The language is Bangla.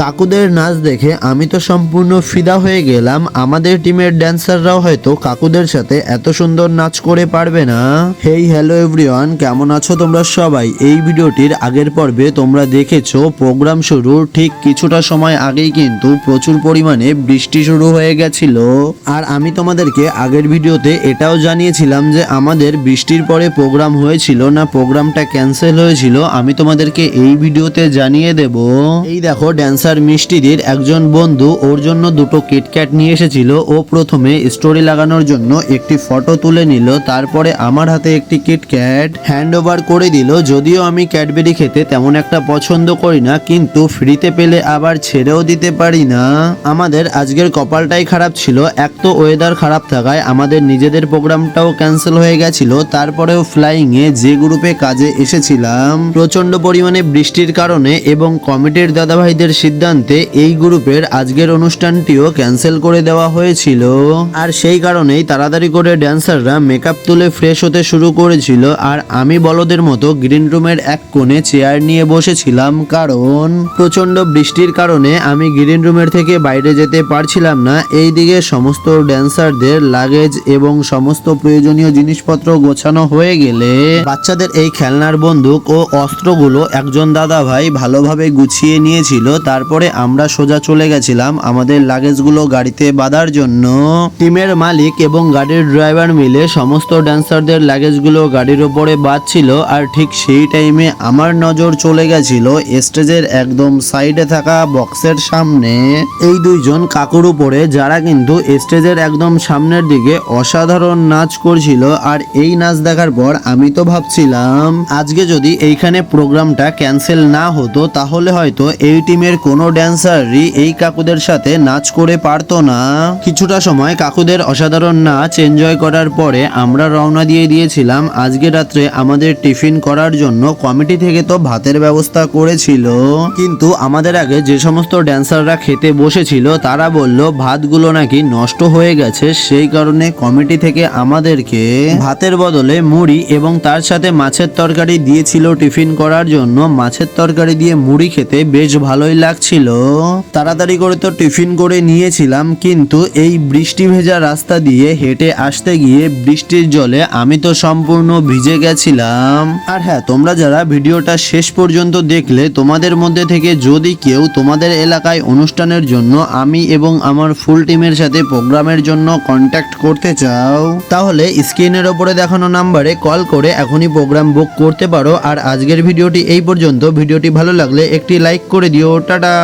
কাকুদের নাচ দেখে আমি তো সম্পূর্ণ ফিদা হয়ে গেলাম। আমাদের টিমের ড্যান্সাররাও হয়তো কাকুদের সাথে এত সুন্দর নাচ করে পারবে না। হেই হ্যালো এভরিওয়ান, কেমন আছো তোমরা সবাই? এই ভিডিওটির আগের পর্বে তোমরা দেখেছো প্রোগ্রাম শুরুর ঠিক কিছুটা সময় আগেই কিন্তু প্রচুর পরিমাণে বৃষ্টি শুরু হয়ে গেছিল। আর আমি তোমাদেরকে আগের ভিডিওতে এটাও জানিয়েছিলাম যে আমাদের বৃষ্টির পরে প্রোগ্রাম হয়েছিল না প্রোগ্রামটা ক্যান্সেল হয়েছিল, আমি তোমাদেরকে এই ভিডিওতে জানিয়ে দেব। এই দেখো ড্যান্সার মিষ্টিদির একজন বন্ধু ওর জন্য দুটো কিটক্যাট নিয়ে এসেছিল। ও প্রথমে স্টোরি লাগানোর জন্য একটি ফটো তুলে নিল, তারপরে আমার হাতে একটি কিটক্যাট হ্যান্ড ওভার করে দিল। যদিও আমি ক্যাডবেরি খেতে তেমন একটা পছন্দ করি না, কিন্তু ফ্রিতে পেলে আবার ছেড়েও দিতে পারি না। আমাদের আজকের কপালটাই খারাপ ছিল, এক তো ওয়েদার খারাপ থাকায় আমাদের নিজেদের প্রোগ্রামটাও ক্যান্সেল হয়ে গেছিল। তারপরেও ফ্লাইং এ যে গ্রুপে কাজে এসেছিলাম প্রচন্ড পরিমাণে বৃষ্টির কারণে এবং কমিটির দাদাভাইদের সিদ্ধান্তে এই গ্রুপের আজকের অনুষ্ঠানটিও ক্যান্সেল করে দেওয়া হয়েছিল। আর সেই কারণেই তাড়াতাড়ি করে ড্যান্সাররা মেকআপ তুলে ফ্রেশ হতে শুরু করেছিল। আর আমি বলদের মতো গ্রিন রুমের এক কোণে চেয়ার নিয়ে বসেছিলাম, কারণ প্রচন্ড বৃষ্টির কারণে আমি গ্রিন রুমের থেকে বাইরে যেতে পারছিলাম না। এইদিকে সমস্ত ড্যান্সারদের লাগেজ এবং সমস্ত প্রয়োজনীয় জিনিসপত্র গোছানো হয়ে গেলে বাচ্চাদের এই খেলনার বন্দুক ও অস্ত্রগুলো একজন দাদা ভাই ভালোভাবে গুছিয়ে নিয়েছিল। তারপরে আমরা সোজা চলে গেছিলাম আমাদের লাগেজগুলো গাড়িতে বাঁধার জন্য। টিমের মালিক এবং গাড়ির ড্রাইভার মিলে সমস্ত ড্যান্সারদের লাগেজগুলো গাড়ির ওপরে বাঁধছিল। আর ঠিক সেই টাইমে আমার নজর চলে গেছিল স্টেজের একদম সাইডে থাকা বক্সের সামনে এই দুইজন কাকুর উপরে, যারা কিন্তু স্টেজের একদম সামনের দিকে অসাধারণ নাচ করছিল। আর এই নাচ দেখার পর আমি তো ভাবছিলাম আজকে যদি এইখানে প্রোগ্রামটা ক্যান্সেল না হতো তাহলে হয়তো এই টিমের কোনো ড্যান্সারই এই কাকুদের সাথে নাচ করে পারতো না। কিছুটা সময় কাকুদের অসাধারণ নাচ এনজয় করার পরে আমরা রওনা দিয়ে দিয়েছিলাম আজকে রাত্রে আমাদের টিফিন করার জন্য। কমিটি থেকে তো ভাতের ব্যবস্থা করেছিল, কিন্তু আমাদের আগে যে সমস্ত ড্যান্সাররা খেতে বসেছিল তারা বলল ভাতগুলো নাকি নষ্ট হয়ে গেছে, সেই কারণে কমিটি থেকে আমাদেরকে ভাতের বদলে মুড়ি এবং তার সাথে মাছের তরকারি দিয়েছিল টিফিন করার জন্য। মাছের তরকারি দিয়ে মুড়ি খেতে বেশ ভালোই লাগছিল। তাড়াতাড়ি করে তো টিফিন করে নিয়েছিলাম, কিন্তু এই বৃষ্টি ভেজা রাস্তা দিয়ে হেঁটে আসতে গিয়ে বৃষ্টির জলে আমি তো সম্পূর্ণ ভিজে গেছিলাম। আর হ্যাঁ, তোমরা যারা ভিডিওটা শেষ পর্যন্ত দেখলে, তোমাদের মধ্যে থেকে যদি কেউ তোমাদের এলাকায় অনুষ্ঠানের জন্য আমি এবং আমার ফুল টিমের সাথে প্রোগ্রামের জন্য কন্ট্যাক্ট করতে চাও, তাহলে স্ক্রিনের ওপরে দেখানো নাম্বারে কল করে এখনই প্রোগ্রাম বুক করতে পারো। আর আজকের ভিডিওটি এই পর্যন্ত। ভিডিওটি ভালো লাগলে একটি লাইক করে দিও। টাটা।